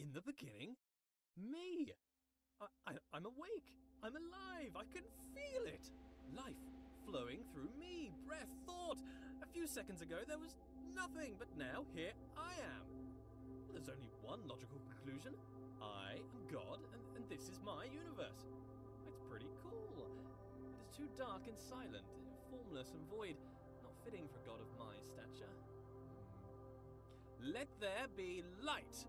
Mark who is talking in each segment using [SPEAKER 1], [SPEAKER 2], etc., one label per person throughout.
[SPEAKER 1] In the beginning, me. I'm awake. I'm alive. I can feel it. Life flowing through me. Breath, thought. A few seconds ago, there was nothing, but now here I am. Well, there's only one logical conclusion. I am God, and this is my universe. It's pretty cool. But it's too dark and silent, formless and void, not fitting for a god of my stature. Let there be light.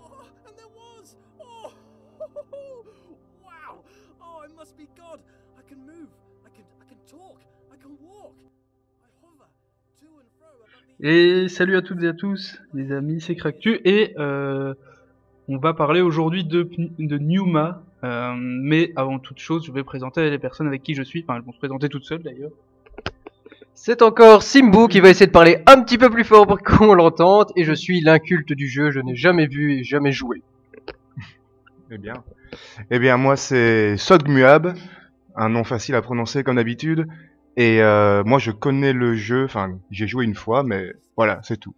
[SPEAKER 1] Oh, and there was. Oh, wow. Oh, I must be God. I can move. I can talk. I can walk. I hover to and fro above the...
[SPEAKER 2] Et salut à toutes et à tous, les amis, c'est Cractu, et on va parler aujourd'hui de Numa, mais avant toute chose, je vais présenter les personnes avec qui je suis, enfin elles vont se présenter toutes seules d'ailleurs.
[SPEAKER 3] C'est encore Simbu qui va essayer de parler un petit peu plus fort pour qu'on l'entende, et je suis l'inculte du jeu, je n'ai jamais vu et jamais joué.
[SPEAKER 4] Eh bien moi c'est Sogmuab, un nom facile à prononcer comme d'habitude, et moi je connais le jeu, enfin j'ai joué une fois, mais voilà, c'est tout.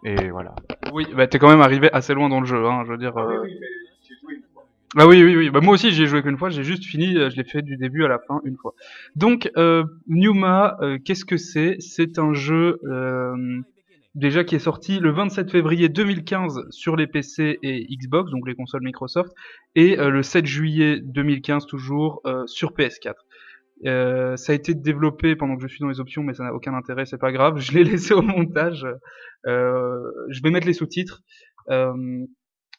[SPEAKER 4] Et voilà.
[SPEAKER 2] Oui, bah t'es quand même arrivé assez loin dans le jeu, hein, je veux dire... Ah oui, bah moi aussi j'y ai joué qu'une fois, j'ai juste fini, je l'ai fait du début à la fin une fois. Donc Numa, qu'est-ce que c'est? C'est un jeu déjà qui est sorti le 27 février 2015 sur les PC et Xbox, donc les consoles Microsoft, et le 7 juillet 2015 toujours sur PS4. Ça a été développé pendant que je suis dans les options, mais ça n'a aucun intérêt, c'est pas grave, je l'ai laissé au montage. Je vais mettre les sous-titres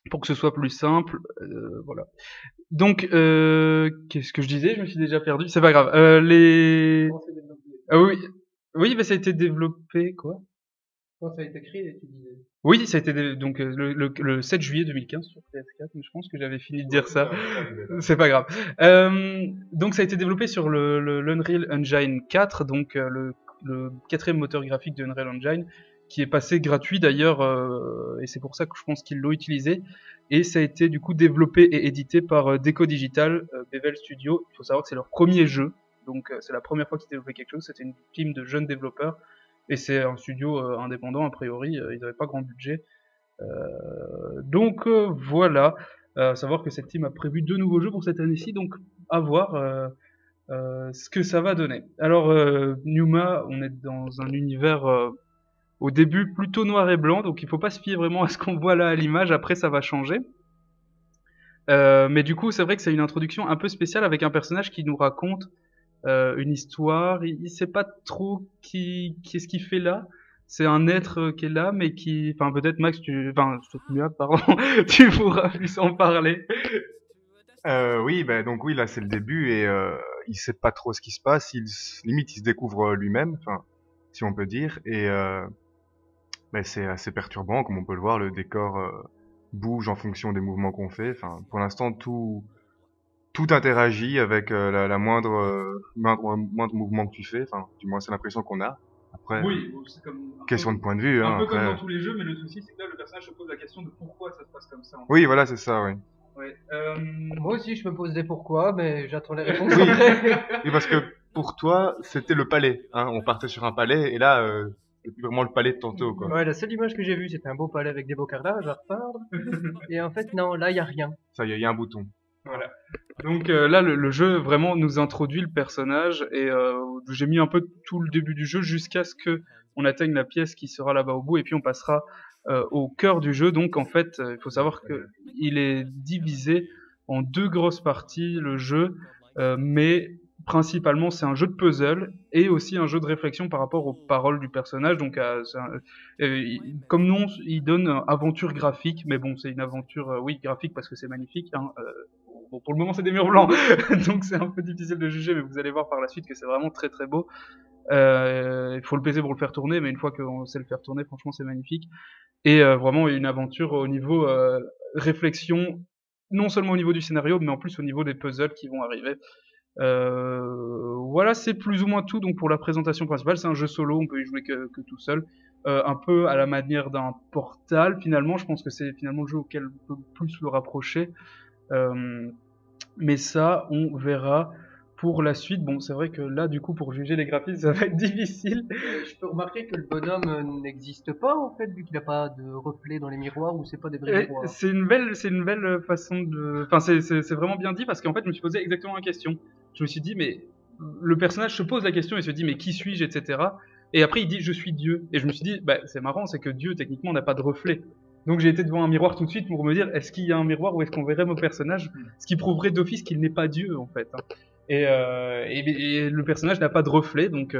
[SPEAKER 2] pour que ce soit plus simple, voilà. Donc, qu'est-ce que je disais? Je me suis déjà perdu, c'est pas grave. Ah oui, mais ça a été développé, quoi?
[SPEAKER 3] Quand ça a été créé, tu disais.
[SPEAKER 2] Oui, ça a été donc le 7 juillet 2015 sur PS4, mais je pense que j'avais fini de dire ça. C'est pas grave. Donc ça a été développé sur l'Unreal Engine 4, donc le quatrième moteur graphique de Unreal Engine, qui est passé gratuit d'ailleurs, et c'est pour ça que je pense qu'ils l'ont utilisé. Et ça a été du coup développé et édité par Deco Digital, Bevel Studio. Il faut savoir que c'est leur premier jeu, donc c'est la première fois qu'ils développaient quelque chose. C'était une team de jeunes développeurs. Et c'est un studio indépendant, a priori, ils n'avaient pas grand budget. Donc voilà, savoir que cette team a prévu 2 nouveaux jeux pour cette année-ci, donc à voir ce que ça va donner. Alors Numa, on est dans un univers au début plutôt noir et blanc, donc il faut pas se fier vraiment à ce qu'on voit là à l'image, après ça va changer. Mais du coup c'est vrai que c'est une introduction un peu spéciale avec un personnage qui nous raconte une histoire, il sait pas trop qu'est-ce qu'il fait là. C'est un être qui est là, mais qui, enfin peut-être Max, pardon, tu pourras plus en parler.
[SPEAKER 4] Oui, bah, donc oui, là c'est le début et il sait pas trop ce qui se passe. Limite, il se découvre lui-même, enfin, si on peut dire. Et bah, c'est assez perturbant, comme on peut le voir. Le décor bouge en fonction des mouvements qu'on fait. Enfin, pour l'instant, tout interagit avec la moindre mouvement que tu fais. Enfin, du moins, c'est l'impression qu'on a. Après,
[SPEAKER 2] Oui, c'est comme
[SPEAKER 4] question de point de vue.
[SPEAKER 2] un
[SPEAKER 4] Hein,
[SPEAKER 2] peu
[SPEAKER 4] après...
[SPEAKER 2] comme dans tous les jeux, mais le souci c'est que là le personnage se pose la question de pourquoi ça se passe comme ça.
[SPEAKER 4] Oui, voilà, c'est ça, oui.
[SPEAKER 2] Ouais,
[SPEAKER 3] Moi aussi, je me pose des pourquoi, mais j'attends les réponses
[SPEAKER 4] Oui.
[SPEAKER 3] après.
[SPEAKER 4] Oui, parce que pour toi, c'était le palais. Hein, on partait sur un palais et là, c'est plus vraiment le palais de tantôt, quoi.
[SPEAKER 3] Ouais, la seule image que j'ai vue, c'était un beau palais avec des beaux carrelages à repeindre. Et en fait, non, là, il y a rien.
[SPEAKER 4] Ça y est, il y a un bouton.
[SPEAKER 2] Voilà. Donc là, le jeu vraiment nous introduit le personnage et j'ai mis un peu tout le début du jeu jusqu'à ce que on atteigne la pièce qui sera là-bas au bout et puis on passera au cœur du jeu. Donc en fait, il faut savoir que il est divisé en 2 grosses parties le jeu, mais principalement c'est un jeu de puzzle et aussi un jeu de réflexion par rapport aux paroles du personnage. Donc comme nom, il donne aventure graphique, mais bon, c'est une aventure oui graphique parce que c'est magnifique. Hein, bon, pour le moment, c'est des murs blancs, donc c'est un peu difficile de juger, mais vous allez voir par la suite que c'est vraiment très très beau. Il faut le PC pour le faire tourner, mais une fois qu'on sait le faire tourner, franchement, c'est magnifique. Et vraiment une aventure au niveau réflexion, non seulement au niveau du scénario, mais en plus au niveau des puzzles qui vont arriver. Voilà, c'est plus ou moins tout. Donc pour la présentation principale, c'est un jeu solo, on peut y jouer que tout seul. Un peu à la manière d'un Portal, finalement. Je pense que c'est finalement le jeu auquel on peut plus le rapprocher. Mais ça, on verra pour la suite, bon, c'est vrai que là, du coup, pour juger les graphismes, ça va être difficile.
[SPEAKER 3] Je peux remarquer que le bonhomme n'existe pas en fait, vu qu'il n'a pas de reflet dans les miroirs ou c'est pas des vrais
[SPEAKER 2] Et
[SPEAKER 3] miroirs.
[SPEAKER 2] c'est une belle façon de. Enfin, c'est vraiment bien dit parce qu'en fait, je me suis posé exactement la question. Je me suis dit, mais le personnage se pose la question et se dit, mais qui suis-je, etc. Et après, il dit, je suis Dieu. Et je me suis dit, bah, c'est marrant, c'est que Dieu, techniquement, n'a pas de reflet. Donc, j'ai été devant un miroir tout de suite pour me dire, est-ce qu'il y a un miroir ou est-ce qu'on verrait mon personnage, ce qui prouverait d'office qu'il n'est pas Dieu, en fait. Hein. Et le personnage n'a pas de reflet, donc.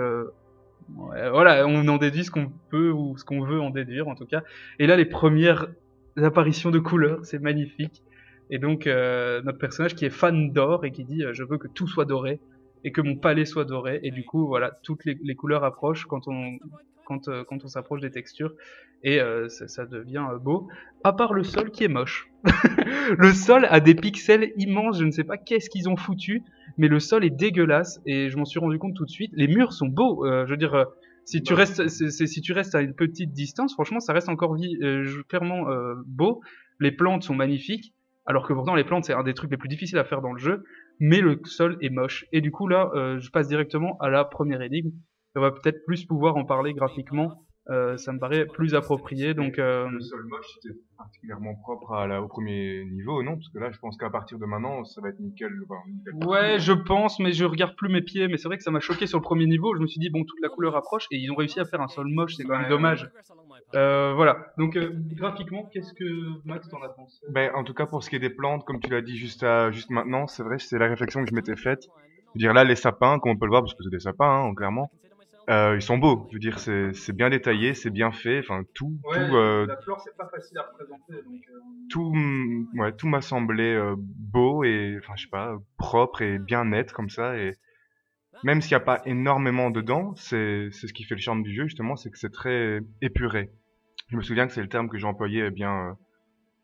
[SPEAKER 2] Ouais, voilà, on en déduit ce qu'on peut ou ce qu'on veut en déduire en tout cas. Et là, les premières apparitions de couleurs, c'est magnifique. Et donc, notre personnage qui est fan d'or et qui dit je veux que tout soit doré et que mon palais soit doré. Et du coup, voilà, toutes les couleurs approchent quand on s'approche des textures et ça devient beau. À part le sol qui est moche. Le sol a des pixels immenses, je ne sais pas qu'est-ce qu'ils ont foutu, mais le sol est dégueulasse et je m'en suis rendu compte tout de suite. Les murs sont beaux, je veux dire, si tu restes à une petite distance, franchement, ça reste encore clairement beau. Les plantes sont magnifiques, alors que pourtant les plantes c'est un des trucs les plus difficiles à faire dans le jeu, mais le sol est moche. Et du coup là, je passe directement à la première énigme. On va peut-être plus pouvoir en parler graphiquement. Ça me paraît plus approprié. Donc,
[SPEAKER 4] Le sol moche, c'était particulièrement propre au premier niveau, non? Parce que là, je pense qu'à partir de maintenant, ça va être nickel. Enfin, nickel partout,
[SPEAKER 2] ouais,
[SPEAKER 4] hein.
[SPEAKER 2] je pense, mais je regarde plus mes pieds. Mais c'est vrai que ça m'a choqué sur le premier niveau. Je me suis dit bon, toute la couleur approche et ils ont réussi à faire un sol moche. C'est quand même
[SPEAKER 4] Ouais,
[SPEAKER 2] dommage. Voilà. Donc graphiquement, qu'est-ce que Max t'en a pensé?
[SPEAKER 4] Ben, en tout cas, pour ce qui est des plantes, comme tu l'as dit juste maintenant, c'est vrai, c'est la réflexion que je m'étais faite. Je veux dire, là, les sapins, comme on peut le voir, parce que c'est des sapins, hein, clairement, ils sont beaux. Je veux dire, c'est bien détaillé, c'est bien fait. Enfin,
[SPEAKER 2] Ouais, la flore c'est pas facile à représenter. Donc,
[SPEAKER 4] tout m'a semblé beau et, enfin, je sais pas, propre et bien net comme ça. Et même s'il n'y a pas énormément dedans, c'est ce qui fait le charme du jeu, justement, c'est que c'est très épuré. Je me souviens que c'est le terme que j'ai employé bien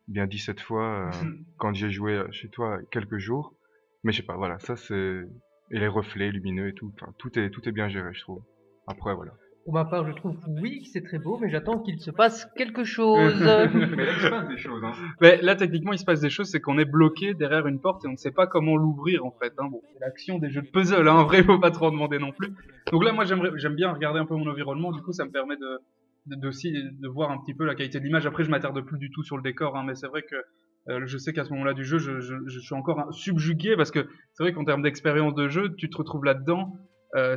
[SPEAKER 4] 17 fois quand j'ai joué chez toi quelques jours. Mais je sais pas, voilà, ça c'est... Et les reflets lumineux et tout, enfin, tout est bien géré, je trouve. Après, voilà.
[SPEAKER 3] Pour ma part, je trouve oui que c'est très beau, mais j'attends qu'il se passe quelque chose.
[SPEAKER 4] Mais là, il se passe des choses, hein.
[SPEAKER 2] Mais là, techniquement, il se passe des choses, c'est qu'on est bloqué derrière une porte et on ne sait pas comment l'ouvrir en fait. Hein. Bon, c'est l'action des jeux de puzzle, hein. En vrai, faut pas trop en demander non plus. Donc là, moi, j'aime bien regarder un peu mon environnement. Du coup, ça me permet aussi de voir un petit peu la qualité de l'image. Après, je m'attarde plus du tout sur le décor, hein, mais c'est vrai que je sais qu'à ce moment-là du jeu, je suis encore subjugué parce que c'est vrai qu'en termes d'expérience de jeu, tu te retrouves là-dedans.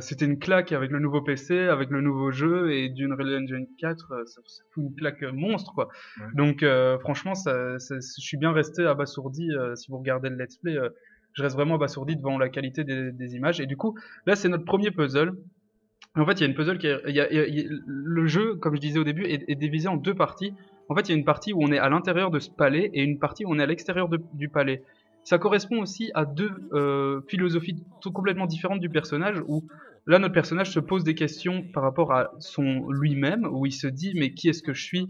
[SPEAKER 2] C'était une claque avec le nouveau PC, avec le nouveau jeu et d'Unreal Engine 4, ça fout une claque monstre quoi.
[SPEAKER 4] Ouais.
[SPEAKER 2] Donc franchement, je suis bien resté abasourdi. Si vous regardez le let's play, je reste vraiment abasourdi devant la qualité des images. Et du coup, là c'est notre premier puzzle. En fait, il y a une puzzle le jeu, comme je disais au début, est divisé en deux parties. En fait, il y a une partie où on est à l'intérieur de ce palais et une partie où on est à l'extérieur du palais. Ça correspond aussi à deux philosophies complètement différentes du personnage, où là, notre personnage se pose des questions par rapport à son lui-même, où il se dit, mais qui est-ce que je suis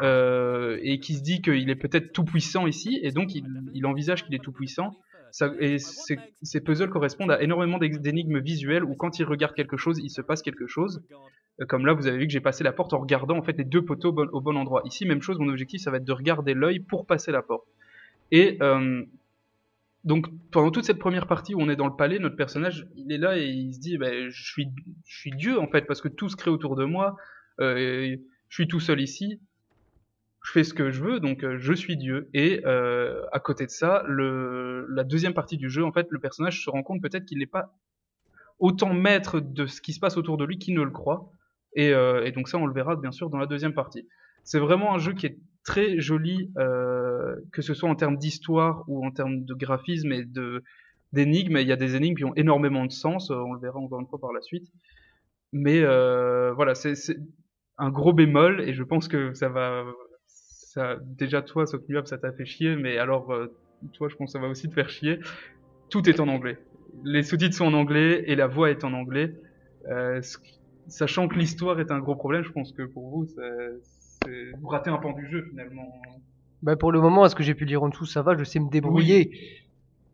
[SPEAKER 2] et qui se dit qu'il est peut-être tout puissant ici, et donc il envisage qu'il est tout puissant. Et ces puzzles correspondent à énormément d'énigmes visuelles où quand il regarde quelque chose, il se passe quelque chose. Comme là, vous avez vu que j'ai passé la porte en regardant en fait les deux poteaux au bon endroit. Ici, même chose, mon objectif, ça va être de regarder l'œil pour passer la porte. Et donc pendant toute cette première partie où on est dans le palais, notre personnage, il est là et il se dit, je suis Dieu en fait, parce que tout se crée autour de moi, je suis tout seul ici. Je fais ce que je veux, donc je suis Dieu. Et à côté de ça, la deuxième partie du jeu, en fait, le personnage se rend compte peut-être qu'il n'est pas autant maître de ce qui se passe autour de lui qu'il ne le croit. Et donc ça, on le verra bien sûr dans la deuxième partie. C'est vraiment un jeu qui est très joli, que ce soit en termes d'histoire ou en termes de graphisme et d'énigmes. Il y a des énigmes qui ont énormément de sens, on le verra encore une fois par la suite. Mais voilà, c'est un gros bémol et je pense que déjà toi, Sokniwab, ça t'a fait chier, mais alors toi, je pense que ça va aussi te faire chier. Tout est en anglais. Les sous-titres sont en anglais et la voix est en anglais. Sachant que l'histoire est un gros problème, je pense que pour vous, vous ratez un pan du jeu finalement.
[SPEAKER 3] Bah pour le moment, à ce que j'ai pu lire en dessous, ça va, je sais me débrouiller.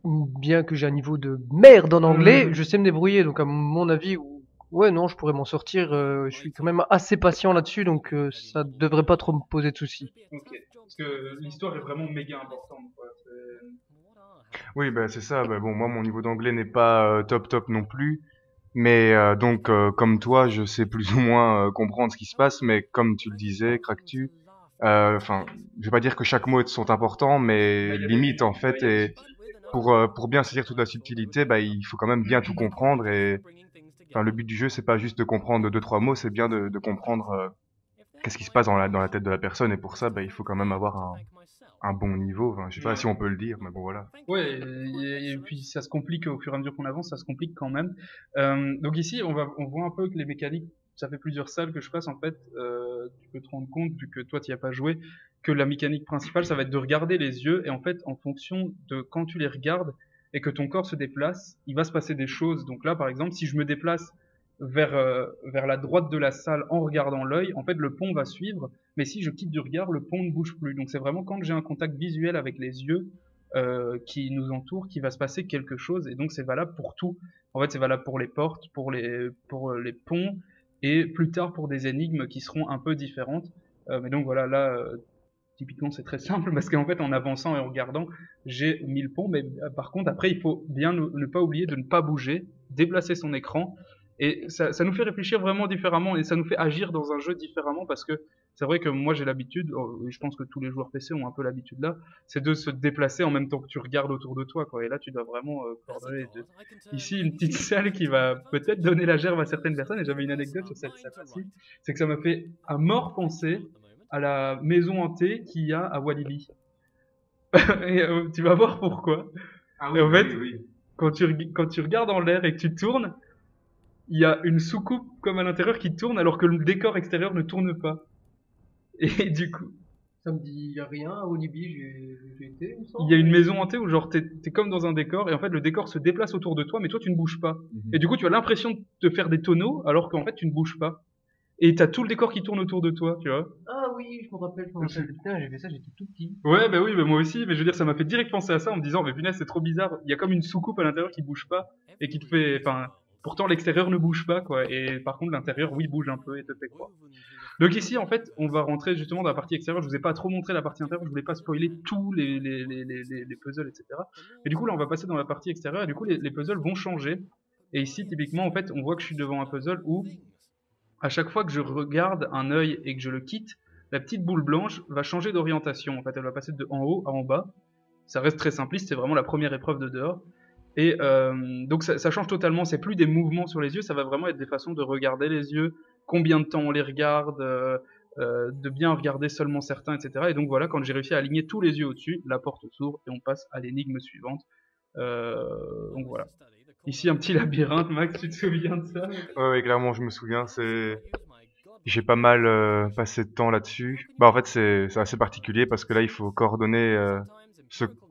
[SPEAKER 3] Bien que j'ai un niveau de merde en anglais, je sais me débrouiller. Donc à mon avis, ouais, non, je pourrais m'en sortir. Je suis quand même assez patient là-dessus, donc ça devrait pas trop me poser de soucis.
[SPEAKER 2] Ok. Parce que l'histoire est vraiment méga importante, quoi.
[SPEAKER 4] Oui, bah, c'est ça. Bah, bon, moi, mon niveau d'anglais n'est pas top top non plus. Mais donc, comme toi, je sais plus ou moins comprendre ce qui se passe. Mais comme tu le disais, Cracktu, enfin, je vais pas dire que chaque mot sont importants, mais
[SPEAKER 2] Bah, il y a des,
[SPEAKER 4] limite en
[SPEAKER 2] ouais,
[SPEAKER 4] fait.
[SPEAKER 2] il y a des
[SPEAKER 4] Et
[SPEAKER 2] subtilités.
[SPEAKER 4] pour bien saisir toute la subtilité, bah, il faut quand même bien tout comprendre. Et enfin, le but du jeu, c'est pas juste de comprendre deux trois mots, c'est bien de comprendre qu'est-ce qui se passe dans la tête de la personne. Et pour ça, bah, il faut quand même avoir un bon niveau. Enfin, je sais pas
[SPEAKER 2] Ouais.
[SPEAKER 4] si on peut le dire, mais bon, voilà.
[SPEAKER 2] Ouais, et puis ça se complique au fur et à mesure qu'on avance, ça se complique quand même. Donc ici, on voit un peu que les mécaniques, ça fait plusieurs salles que je passe en fait. Tu peux te rendre compte, vu que toi tu y as pas joué, que la mécanique principale, ça va être de regarder les yeux et en fait, en fonction de quand tu les regardes et que ton corps se déplace, il va se passer des choses. Donc là, par exemple, si je me déplace vers la droite de la salle en regardant l'œil, en fait, le pont va suivre. Mais si je quitte du regard, le pont ne bouge plus. Donc c'est vraiment quand j'ai un contact visuel avec les yeux qui nous entoure, qui va se passer quelque chose. Et donc c'est valable pour tout. En fait, c'est valable pour les portes, pour les ponts, et plus tard pour des énigmes qui seront un peu différentes. Mais donc voilà, là, typiquement, c'est très simple parce qu'en fait, en avançant et en regardant, j'ai 1000 ponts. Mais par contre, après, il faut bien ne pas oublier de ne pas bouger, déplacer son écran. Et ça nous fait réfléchir vraiment différemment et ça nous fait agir dans un jeu différemment parce que c'est vrai que moi j'ai l'habitude, et je pense que tous les joueurs PC ont un peu l'habitude là, c'est de se déplacer en même temps que tu regardes autour de toi, quoi. Et là, tu dois vraiment coordonner les deux. Ici, une petite salle qui va peut-être donner la gerbe à certaines personnes, et j'avais une anecdote sur cette salle-ci, c'est que ça m'a fait à mort penser à la maison hantée qu'il y a à Walibi. Et tu vas voir pourquoi.
[SPEAKER 4] Ah
[SPEAKER 2] Et en
[SPEAKER 4] bah
[SPEAKER 2] fait,
[SPEAKER 4] oui, oui.
[SPEAKER 2] quand tu regardes en l'air et que tu tournes, il y a une soucoupe comme à l'intérieur qui tourne alors que le décor extérieur ne tourne pas. Et du coup,
[SPEAKER 3] Ça me dit rien, à Walibi, j'ai été, il me
[SPEAKER 2] il
[SPEAKER 3] semble,
[SPEAKER 2] y a une
[SPEAKER 3] mais...
[SPEAKER 2] maison hantée où genre t'es comme dans un décor et en fait le décor se déplace autour de toi mais toi tu ne bouges pas. Et du coup tu as l'impression de te faire des tonneaux alors qu'en fait tu ne bouges pas. Et t'as tout le décor qui tourne autour de toi, tu vois.
[SPEAKER 3] Ah oui, je me rappelle, Putain, j'ai fait ça, j'étais tout petit.
[SPEAKER 2] Ouais, bah oui, bah moi aussi, mais je veux dire, ça m'a fait direct penser à ça en me disant, mais punaise, c'est trop bizarre. Il y a comme une soucoupe à l'intérieur qui bouge pas et qui te fait, enfin, pourtant l'extérieur ne bouge pas, quoi. Et par contre, l'intérieur, oui, bouge un peu et te fait croire. Donc ici, en fait, on va rentrer justement dans la partie extérieure. Je vous ai pas trop montré la partie intérieure, je voulais pas spoiler tous les puzzles, etc. Et du coup, là, on va passer dans la partie extérieure et du coup, les puzzles vont changer. Et ici, typiquement, en fait, on voit que je suis devant un puzzle où à chaque fois que je regarde un œil et que je le quitte, la petite boule blanche va changer d'orientation. En fait, elle va passer de en haut à en bas. Ça reste très simpliste, c'est vraiment la première épreuve de dehors. Et donc ça change totalement, c'est plus des mouvements sur les yeux, ça va vraiment être des façons de regarder les yeux, combien de temps on les regarde, de bien regarder seulement certains, etc. Et donc voilà, quand j'ai réussi à aligner tous les yeux au-dessus, la porte s'ouvre et on passe à l'énigme suivante. Donc voilà. Ici un petit labyrinthe, Max, tu te souviens de ça?
[SPEAKER 4] Ouais, ouais, clairement, je me souviens. J'ai pas mal passé de temps là-dessus. Bah, en fait, c'est assez particulier parce que là, il faut coordonner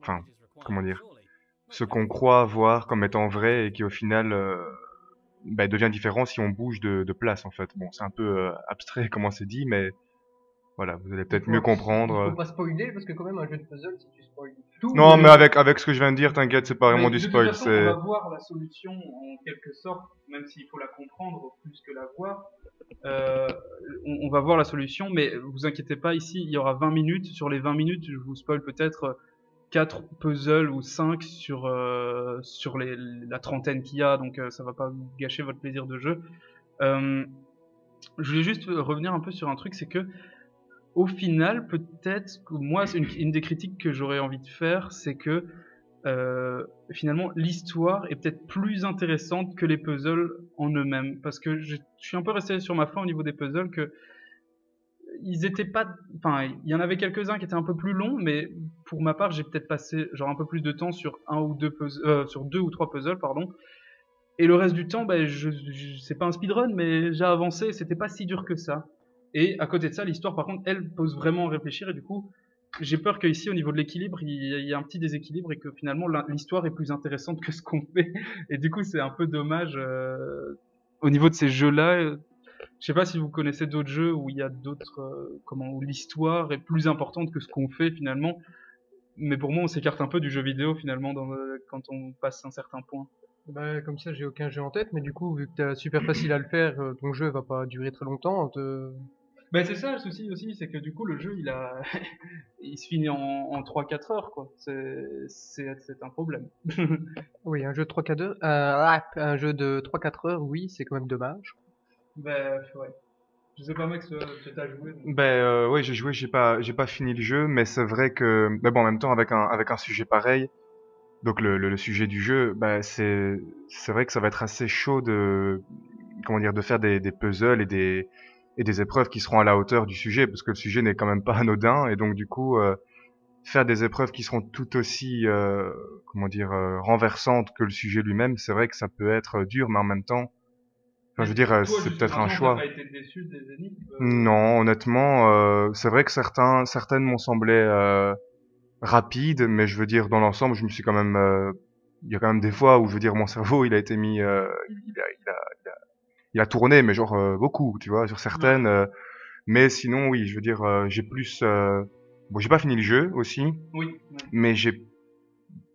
[SPEAKER 4] enfin, comment dire, ce qu'on croit voir comme étant vrai et qui au final bah, devient différent si on bouge de place en fait. Bon, c'est un peu abstrait comment c'est dit, mais voilà, vous allez peut-être mieux
[SPEAKER 3] Il faut
[SPEAKER 4] comprendre.
[SPEAKER 3] pas spoiler, parce que quand même, un jeu de puzzle, si tu spoil tout,
[SPEAKER 4] Non, mais avec ce que je viens de dire, t'inquiète, c'est pas vraiment
[SPEAKER 2] Mais
[SPEAKER 4] du
[SPEAKER 2] de toute
[SPEAKER 4] spoil.
[SPEAKER 2] façon, on va
[SPEAKER 4] C'est
[SPEAKER 2] voir la solution en quelque sorte, même s'il faut la comprendre plus que la voir. Euh, on va voir la solution, mais vous inquiétez pas, ici il y aura 20 minutes. Sur les 20 minutes, je vous spoil peut-être 4 puzzles ou 5 sur la trentaine qu'il y a, donc ça va pas vous gâcher votre plaisir de jeu. Euh, je voulais juste revenir un peu sur un truc, c'est que au final, peut-être que moi, c'est une des critiques que j'aurais envie de faire, c'est que finalement l'histoire est peut-être plus intéressante que les puzzles en eux-mêmes parce que je suis un peu resté sur ma faim au niveau des puzzles que ils étaient pas enfin il y en avait quelques-uns qui étaient un peu plus longs mais pour ma part j'ai peut-être passé genre un peu plus de temps sur un ou deux puzzles sur deux ou trois puzzles pardon et le reste du temps ben c'est pas un speedrun mais j'ai avancé c'était pas si dur que ça et à côté de ça l'histoire par contre elle pose vraiment à réfléchir et du coup j'ai peur qu'ici, au niveau de l'équilibre, il y a un petit déséquilibre et que finalement l'histoire est plus intéressante que ce qu'on fait. Et du coup, c'est un peu dommage au niveau de ces jeux-là. Je sais pas si vous connaissez d'autres jeux où il y a d'autres, où l'histoire est plus importante que ce qu'on fait finalement. Mais pour moi, on s'écarte un peu du jeu vidéo finalement quand on passe un certain point.
[SPEAKER 3] bah, comme ça, j'ai aucun jeu en tête, mais du coup, vu que t'as super facile à le faire, ton jeu va pas durer très longtemps.
[SPEAKER 2] Ben c'est ça le souci aussi, c'est que du coup le jeu il se finit en 3-4 heures, quoi. C'est un problème.
[SPEAKER 3] Oui, un jeu de 3-4 heures, un jeu de 3-4 heures, oui, c'est quand même dommage.
[SPEAKER 2] Ben, ouais. Je sais pas, Max, tu t'as joué.
[SPEAKER 4] Ben ouais, j'ai joué, j'ai pas fini le jeu, mais c'est vrai que, mais bon, en même temps avec un sujet pareil, donc le sujet du jeu, bah c'est vrai que ça va être assez chaud de comment dire de faire des puzzles et des épreuves qui seront à la hauteur du sujet, parce que le sujet n'est quand même pas anodin, et donc du coup faire des épreuves qui seront tout aussi comment dire renversantes que le sujet lui-même, c'est vrai que ça peut être dur, mais en même temps, enfin, je veux dire, c'est peut-être un choix.
[SPEAKER 2] T'as pas été déçu des énigmes
[SPEAKER 4] Non, honnêtement, c'est vrai que certaines m'ont semblé rapides, mais je veux dire, dans l'ensemble, je me suis quand même, il y a quand même des fois où, je veux dire, mon cerveau, il a été mis, il a tourné, mais genre beaucoup, tu vois, sur certaines. Mais sinon, oui, je veux dire, j'ai plus, bon, j'ai pas fini le jeu aussi,
[SPEAKER 2] Oui. Ouais.
[SPEAKER 4] mais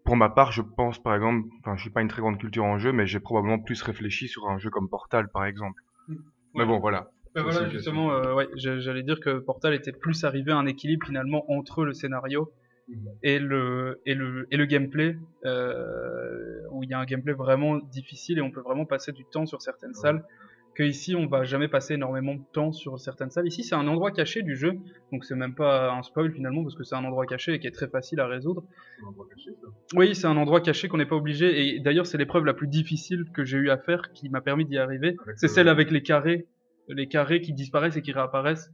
[SPEAKER 4] pour ma part, je pense, par exemple, enfin, je suis pas une très grande culture en jeu, mais j'ai probablement plus réfléchi sur un jeu comme Portal, par exemple. Mais bon, voilà.
[SPEAKER 2] Ben
[SPEAKER 4] Ça,
[SPEAKER 2] voilà,
[SPEAKER 4] c'est-
[SPEAKER 2] justement, ouais, j'allais dire que Portal était plus arrivé à un équilibre finalement entre le scénario et le gameplay, où il y a un gameplay vraiment difficile et on peut vraiment passer du temps sur certaines salles. Que ici, on va jamais passer énormément de temps sur certaines salles. Ici, c'est un endroit caché du jeu, donc c'est même pas un spoil finalement parce que c'est un endroit caché et qui est très facile à résoudre. Oui, c'est un endroit caché qu'on n'est pas obligé. Et d'ailleurs, c'est l'épreuve la plus difficile que j'ai eu à faire qui m'a permis d'y arriver. C'est celle avec les carrés qui disparaissent et qui réapparaissent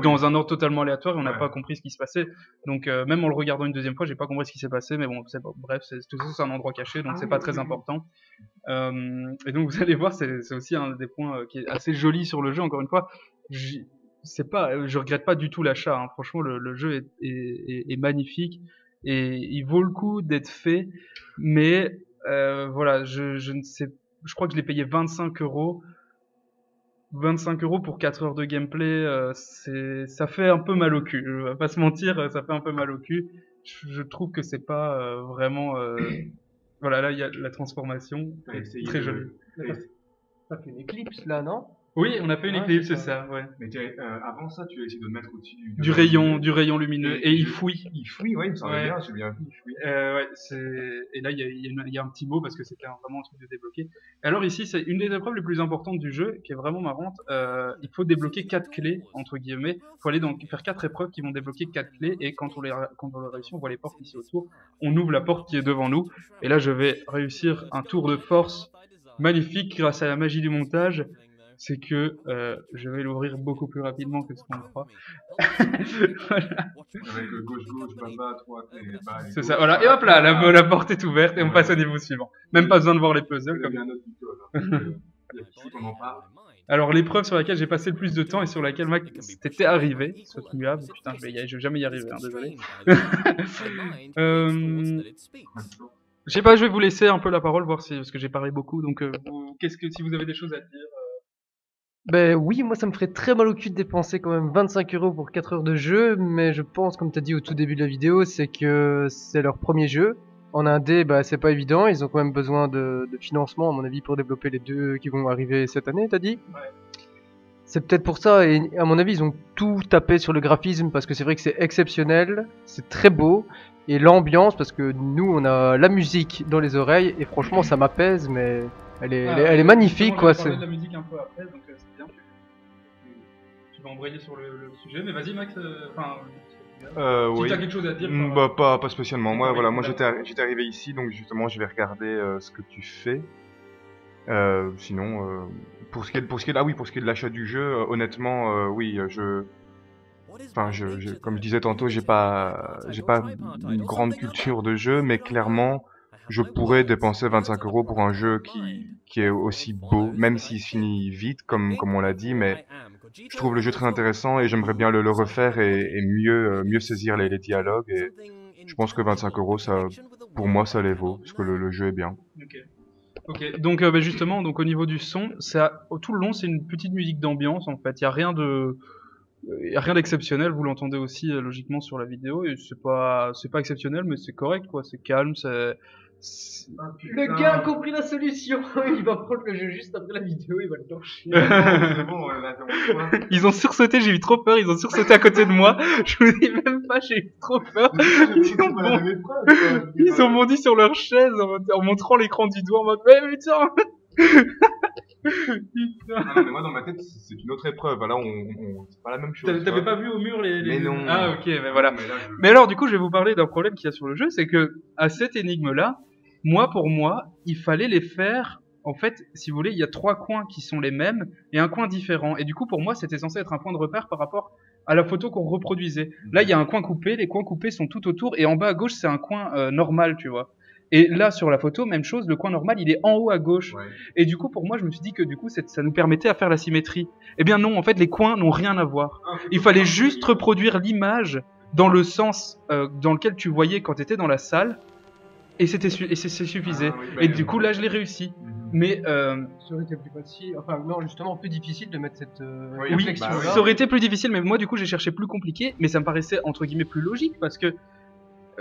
[SPEAKER 2] dans un ordre totalement aléatoire et on n'a pas compris ce qui se passait. Donc même en le regardant une deuxième fois, j'ai pas compris ce qui s'est passé, mais bon, bref, tout ça c'est un endroit caché, donc c'est pas très important. Et donc vous allez voir, c'est aussi un des points qui est assez joli sur le jeu. Encore une fois, je regrette pas du tout l'achat. Hein. Franchement, le jeu est magnifique et il vaut le coup d'être fait. Mais voilà, je ne sais, je crois que je l'ai payé 25 euros. 25 euros pour 4 heures de gameplay, ça fait un peu mal au cul. Je vais pas se mentir, ça fait un peu mal au cul. Je trouve que c'est pas vraiment. Voilà, là il y a la transformation, très jolie.
[SPEAKER 3] Ça fait une éclipse là, non?
[SPEAKER 2] Oui, on a fait une
[SPEAKER 3] Ouais,
[SPEAKER 2] éclipse,
[SPEAKER 3] c'est
[SPEAKER 2] c'est ça, ouais.
[SPEAKER 4] Mais avant ça, tu as essayé de le mettre au-dessus
[SPEAKER 2] Du rayon lumineux, et il fouille.
[SPEAKER 4] Il fouille, ouais, il me semblait
[SPEAKER 2] Ouais.
[SPEAKER 4] bien, j'ai bien vu, il fouille.
[SPEAKER 2] Ouais, et là il y a un petit mot parce que c'était vraiment un truc de débloquer. Alors ici, c'est une des épreuves les plus importantes du jeu, qui est vraiment marrante. Il faut débloquer 4 clés entre guillemets. Il faut aller faire 4 épreuves qui vont débloquer 4 clés et quand on les réussit, on voit les portes ici autour. On ouvre la porte qui est devant nous et là je vais réussir un tour de force magnifique grâce à la magie du montage. C'est que je vais l'ouvrir beaucoup plus rapidement que ce qu'on le croit. Voilà.
[SPEAKER 4] Avec gauche, bas, droite et bas.
[SPEAKER 2] C'est ça, voilà. Et hop là, la porte est ouverte et on passe au niveau suivant. Même pas besoin de voir les puzzles. Comme...
[SPEAKER 4] On en parle.
[SPEAKER 2] Alors l'épreuve sur laquelle j'ai passé le plus de temps et sur laquelle Mac t'étais arrivé, saute nuable, putain, je vais jamais y arriver, hein, désolé. Je sais pas, je vais vous laisser un peu la parole, voir si parce que j'ai parlé beaucoup. Donc, si vous avez des choses à dire.
[SPEAKER 3] Ben oui, moi ça me ferait très mal au cul de dépenser quand même 25 euros pour 4 heures de jeu, mais je pense, comme t'as dit au tout début de la vidéo, c'est que c'est leur premier jeu. En indé, bah c'est pas évident, ils ont quand même besoin de financement à mon avis pour développer les deux qui vont arriver cette année, t'as dit?
[SPEAKER 2] Ouais.
[SPEAKER 3] C'est peut-être pour ça, et à mon avis ils ont tout tapé sur le graphisme parce que c'est vrai que c'est exceptionnel, c'est très beau, et l'ambiance parce que nous on a la musique dans les oreilles et franchement ça m'apaise, mais elle est magnifique quoi.
[SPEAKER 2] Je vais parler de la musique un peu après, donc c'est bien. Tu vas embrayer sur le sujet, mais vas-y Max. Si
[SPEAKER 4] oui.
[SPEAKER 2] t'as quelque chose à dire.
[SPEAKER 4] Bah, pas spécialement. Moi,
[SPEAKER 2] Oui,
[SPEAKER 4] voilà, moi
[SPEAKER 2] d'accord.
[SPEAKER 4] j'étais arrivé ici, donc justement, je vais regarder ce que tu fais. Sinon, pour ce qui est, ah oui, pour ce qui est de l'achat du jeu, honnêtement, oui, comme je disais tantôt, j'ai pas une grande culture de jeu, mais clairement, je pourrais dépenser 25 euros pour un jeu qui est aussi beau, même s'il se finit vite, comme on l'a dit, mais je trouve le jeu très intéressant et j'aimerais bien le refaire et mieux saisir les dialogues, et je pense que 25 euros, ça, pour moi, ça les vaut, parce que le jeu est bien.
[SPEAKER 2] Ok, donc justement, donc au niveau du son, tout le long c'est une petite musique d'ambiance en fait. Il y a rien d'exceptionnel. Vous l'entendez aussi logiquement sur la vidéo et c'est pas exceptionnel, mais c'est correct quoi. C'est calme,
[SPEAKER 3] Le gars a compris la solution. Il va prendre le jeu juste après la vidéo, il va le torcher.
[SPEAKER 4] C'est bon, là, c'est bon.
[SPEAKER 2] Ils ont sursauté, j'ai eu trop peur, ils ont sursauté à côté de moi. Je vous dis même pas, j'ai eu trop peur. Ils ont bondi sur leur chaise en montrant l'écran du doigt en mode mais putain. Putain.
[SPEAKER 4] Non, mais moi, dans ma tête, c'est une autre épreuve. Là, c'est pas la même chose.
[SPEAKER 2] T'avais pas vu au mur les...
[SPEAKER 4] Mais non.
[SPEAKER 2] Ah ok, mais voilà.
[SPEAKER 4] Mais, là,
[SPEAKER 2] Mais alors du coup, je vais vous parler d'un problème qu'il y a sur le jeu, c'est que à cette énigme-là, pour moi, il fallait les faire. En fait, si vous voulez, il y a 3 coins qui sont les mêmes et un coin différent. Et du coup, pour moi, c'était censé être un point de repère par rapport à la photo qu'on reproduisait. Là, il y a un coin coupé, les coins coupés sont tout autour et en bas à gauche, c'est un coin normal, tu vois. Et là, sur la photo, même chose, le coin normal, il est en haut à gauche.
[SPEAKER 4] Ouais.
[SPEAKER 2] Et du coup, pour moi, je me suis dit que du coup, ça nous permettait à faire la symétrie. Eh bien non, en fait, les coins n'ont rien à voir. Il fallait juste reproduire l'image dans le sens dans lequel tu voyais quand tu étais dans la salle. Et c'est suffisait.
[SPEAKER 4] Ah, oui,
[SPEAKER 2] Et du coup, là, je l'ai réussi. Mais
[SPEAKER 3] Ça aurait été plus facile, enfin non, justement plus difficile de mettre cette
[SPEAKER 4] Oui,
[SPEAKER 3] réflexion-là.
[SPEAKER 4] bah
[SPEAKER 2] ça aurait été plus difficile, mais moi, du coup, j'ai cherché plus compliqué. Mais ça me paraissait, entre guillemets, plus logique parce que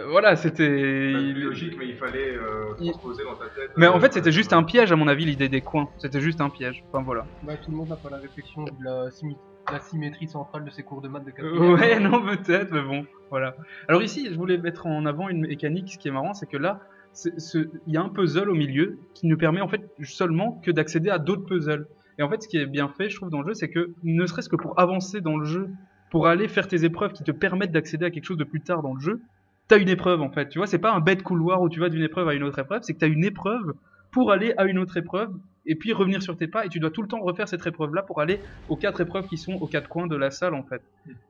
[SPEAKER 2] voilà, c'était...
[SPEAKER 4] C'est logique, mais il fallait transposer dans ta tête.
[SPEAKER 2] Mais en fait, c'était juste un piège, à mon avis, l'idée des coins. C'était juste un piège. Enfin, voilà.
[SPEAKER 3] Bah, tout le monde n'a pas la réflexion de la symétrie centrale de ses cours de maths de 4
[SPEAKER 2] Ouais, non, peut-être, mais bon, voilà. Alors ici, je voulais mettre en avant une mécanique. Ce qui est marrant, c'est que là, il y a un puzzle au milieu qui ne permet en fait seulement que d'accéder à d'autres puzzles. Et en fait, ce qui est bien fait, je trouve, dans le jeu, c'est que ne serait-ce que pour avancer dans le jeu, pour aller faire tes épreuves qui te permettent d'accéder à quelque chose de plus tard dans le jeu, t'as une épreuve en fait. Tu vois, c'est pas un bête couloir où tu vas d'une épreuve à une autre épreuve, c'est que t'as une épreuve pour aller à une autre épreuve et puis revenir sur tes pas et tu dois tout le temps refaire cette épreuve là pour aller aux 4 épreuves qui sont aux 4 coins de la salle en fait.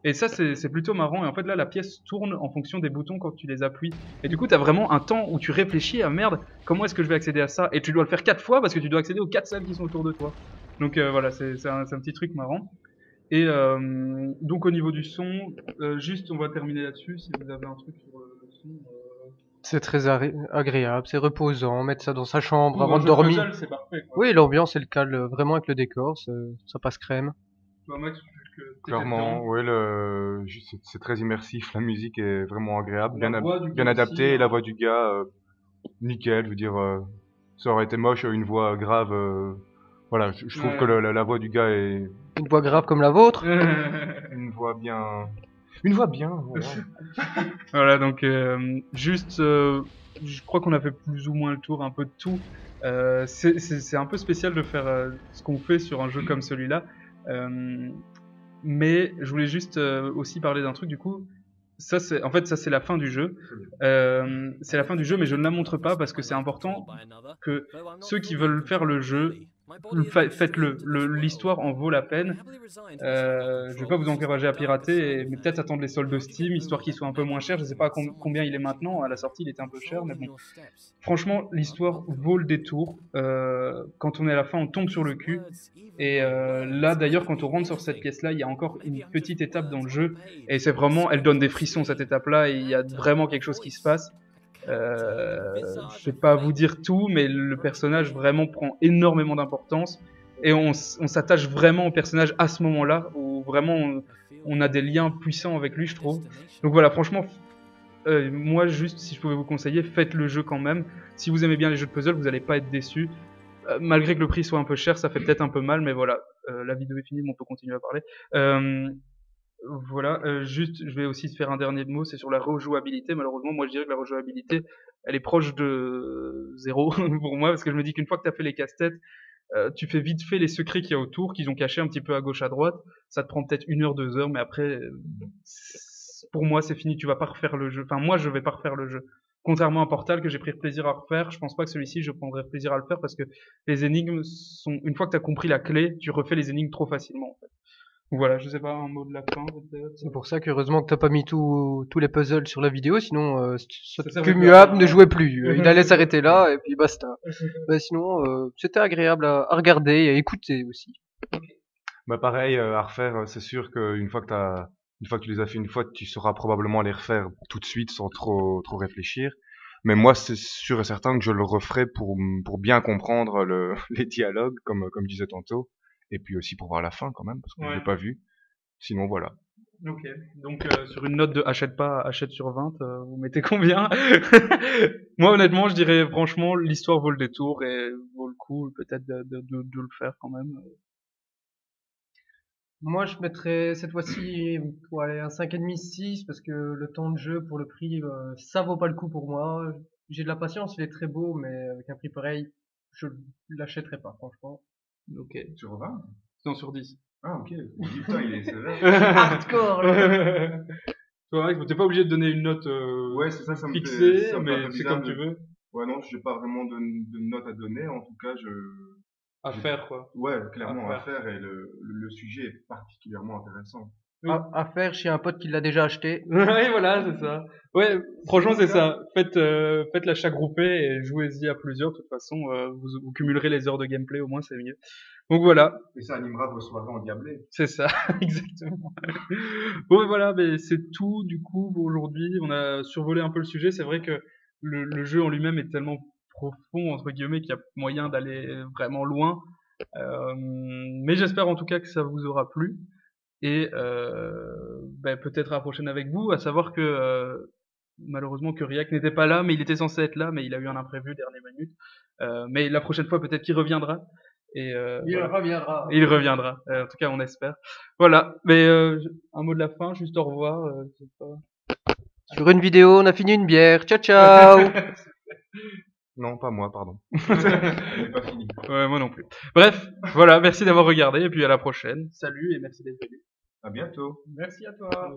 [SPEAKER 2] Et ça c'est plutôt marrant et en fait là la pièce tourne en fonction des boutons quand tu les appuies et du coup t'as vraiment un temps où tu réfléchis à merde comment est-ce que je vais accéder à ça et tu dois le faire 4 fois parce que tu dois accéder aux 4 salles qui sont autour de toi. Donc voilà, c'est un petit truc marrant. Et donc au niveau du son, juste on va terminer là-dessus si vous avez un truc sur le son.
[SPEAKER 3] C'est très agréable, c'est reposant, mettre ça dans sa chambre
[SPEAKER 2] Ou
[SPEAKER 3] avant
[SPEAKER 2] un
[SPEAKER 3] de
[SPEAKER 2] jeu
[SPEAKER 3] dormir.
[SPEAKER 2] puzzle, c'est parfait, quoi.
[SPEAKER 3] Oui, l'ambiance elle cale vraiment avec le décor, ça passe crème.
[SPEAKER 2] Toi, Max, vu que t'étais
[SPEAKER 4] Clairement,
[SPEAKER 2] dedans,
[SPEAKER 4] ouais, c'est très immersif. La musique est vraiment agréable,
[SPEAKER 2] la voix du
[SPEAKER 4] bien
[SPEAKER 2] gars
[SPEAKER 4] adaptée.
[SPEAKER 2] aussi,
[SPEAKER 4] Et la voix du gars, nickel. Je veux dire, ça aurait été moche une voix grave. Voilà, je trouve
[SPEAKER 2] Ouais.
[SPEAKER 4] que la voix du gars est
[SPEAKER 3] Une voix grave comme la vôtre.
[SPEAKER 4] une voix bien. Une voix bien, voilà.
[SPEAKER 2] Voilà, donc juste, je crois qu'on a fait plus ou moins le tour un peu de tout. C'est un peu spécial de faire ce qu'on fait sur un jeu comme celui-là. Mais je voulais juste aussi parler d'un truc du coup. Ça c'est la fin du jeu. C'est la fin du jeu, mais je ne la montre pas parce que c'est important que ceux qui veulent faire le jeu, faites-le. L'histoire en vaut la peine. Je vais pas vous encourager à pirater, mais peut-être attendre les soldes de Steam, histoire qu'il soit un peu moins cher. Je sais pas combien il est maintenant. À la sortie, il était un peu cher, mais bon. Franchement, l'histoire vaut le détour. Quand on est à la fin, on tombe sur le cul. Et là, d'ailleurs, quand on rentre sur cette pièce-là, il y a encore une petite étape dans le jeu. Et c'est vraiment, elle donne des frissons cette étape-là. Et il y a vraiment quelque chose qui se passe. Je vais pas vous dire tout, mais le personnage vraiment prend énormément d'importance. Et on s'attache vraiment au personnage à ce moment-là, où vraiment on a des liens puissants avec lui, je trouve. Donc voilà, franchement, moi juste, si je pouvais vous conseiller, faites le jeu quand même. Si vous aimez bien les jeux de puzzle, vous allez pas être déçus. Malgré que le prix soit un peu cher, ça fait peut-être un peu mal, mais voilà, la vidéo est finie, mais on peut continuer à parler. Voilà, juste, je vais aussi faire un dernier mot, c'est sur la rejouabilité. Malheureusement, moi je dirais que la rejouabilité, elle est proche de 0 pour moi, parce que je me dis qu'une fois que tu as fait les casse-têtes, tu fais vite fait les secrets qu'il y a autour, qu'ils ont cachés un petit peu à gauche, à droite. Ça te prend peut-être 1 heure, 2 heures, mais après, pour moi, c'est fini. Tu vas pas refaire le jeu. Enfin, moi, je vais pas refaire le jeu. Contrairement à Portal que j'ai pris plaisir à refaire, je pense pas que celui-ci, je prendrais plaisir à le faire parce que les énigmes sont, une fois que tu as compris la clé, tu refais les énigmes trop facilement, en fait. Voilà, je sais pas, un mot de la fin peut-être.
[SPEAKER 3] C'est pour ça qu'heureusement que t'as pas mis tous les puzzles sur la vidéo, sinon
[SPEAKER 2] Ça servait plus à
[SPEAKER 3] Cumuable
[SPEAKER 2] rien.
[SPEAKER 3] ne jouait plus. Il allait s'arrêter là et puis basta. Bah, sinon, c'était agréable à regarder et à écouter aussi.
[SPEAKER 4] Bah pareil, à refaire, c'est sûr qu'une fois une fois que tu les as fait une fois, tu sauras probablement les refaire tout de suite sans trop réfléchir. Mais moi, c'est sûr et certain que je le referai pour bien comprendre les dialogues, comme je disais tantôt. Et puis aussi pour voir la fin quand même, parce que je
[SPEAKER 2] Ouais.
[SPEAKER 4] l'ai pas vu. Sinon, voilà.
[SPEAKER 2] Ok. Donc sur une note de achète pas, achète sur 20, vous mettez combien? Moi honnêtement, je dirais franchement l'histoire vaut le détour et vaut le coup peut-être de le faire quand même.
[SPEAKER 3] Moi, je mettrais cette fois-ci pour aller un 5,5, 6 parce que le temps de jeu pour le prix, ça vaut pas le coup pour moi. J'ai de la patience, il est très beau, mais avec un prix pareil, je l'achèterais pas, franchement.
[SPEAKER 2] Ok.
[SPEAKER 4] Sur 20?
[SPEAKER 2] Non, sur 10.
[SPEAKER 4] Ah, ok. Putain, il est sévère.
[SPEAKER 3] Hardcore, là.
[SPEAKER 2] Toi, Alex, t'es pas obligé de donner une note
[SPEAKER 4] Ouais, c'est ça, ça me fait,
[SPEAKER 2] fixée,
[SPEAKER 4] ça me fait un
[SPEAKER 2] mais
[SPEAKER 4] peu
[SPEAKER 2] c'est
[SPEAKER 4] bizarre
[SPEAKER 2] comme tu veux.
[SPEAKER 4] Ouais, non, j'ai pas vraiment de note à donner. En tout cas,
[SPEAKER 2] À faire, quoi.
[SPEAKER 4] ouais, clairement
[SPEAKER 2] À
[SPEAKER 4] à faire et le sujet est particulièrement intéressant.
[SPEAKER 2] Oui.
[SPEAKER 3] À faire chez un pote qui l'a déjà acheté.
[SPEAKER 2] Ouais, voilà, c'est ça. Ouais, franchement, c'est ça. Faites l'achat groupé et jouez-y à plusieurs. De toute façon, vous cumulerez les heures de gameplay, au moins, c'est mieux. Donc voilà,
[SPEAKER 4] Et ça animera vos soirées endiablées.
[SPEAKER 2] c'est ça, exactement. Bon, voilà, mais c'est tout, du coup, pour aujourd'hui. On a survolé un peu le sujet. C'est vrai que le jeu en lui-même est tellement profond, entre guillemets, qu'il y a moyen d'aller vraiment loin. Mais j'espère en tout cas que ça vous aura plu. Et peut-être à la prochaine avec vous, à savoir que malheureusement que Riak n'était pas là, mais il était censé être là, mais il a eu un imprévu dernière minute. Mais la prochaine fois, peut-être qu'il reviendra. Et
[SPEAKER 3] Il
[SPEAKER 2] voilà.
[SPEAKER 3] reviendra.
[SPEAKER 2] Il reviendra. En tout cas, on espère. Voilà. Mais un mot de la fin, juste au revoir. Je sais pas.
[SPEAKER 3] Sur une vidéo, on a fini une bière. Ciao, ciao!
[SPEAKER 4] Non, pas moi, pardon. Elle n'est pas finie.
[SPEAKER 2] Ouais, moi non plus. Bref, voilà. Merci d'avoir regardé et puis à la prochaine. Salut et merci d'être venu.
[SPEAKER 4] À bientôt.
[SPEAKER 2] Merci à toi.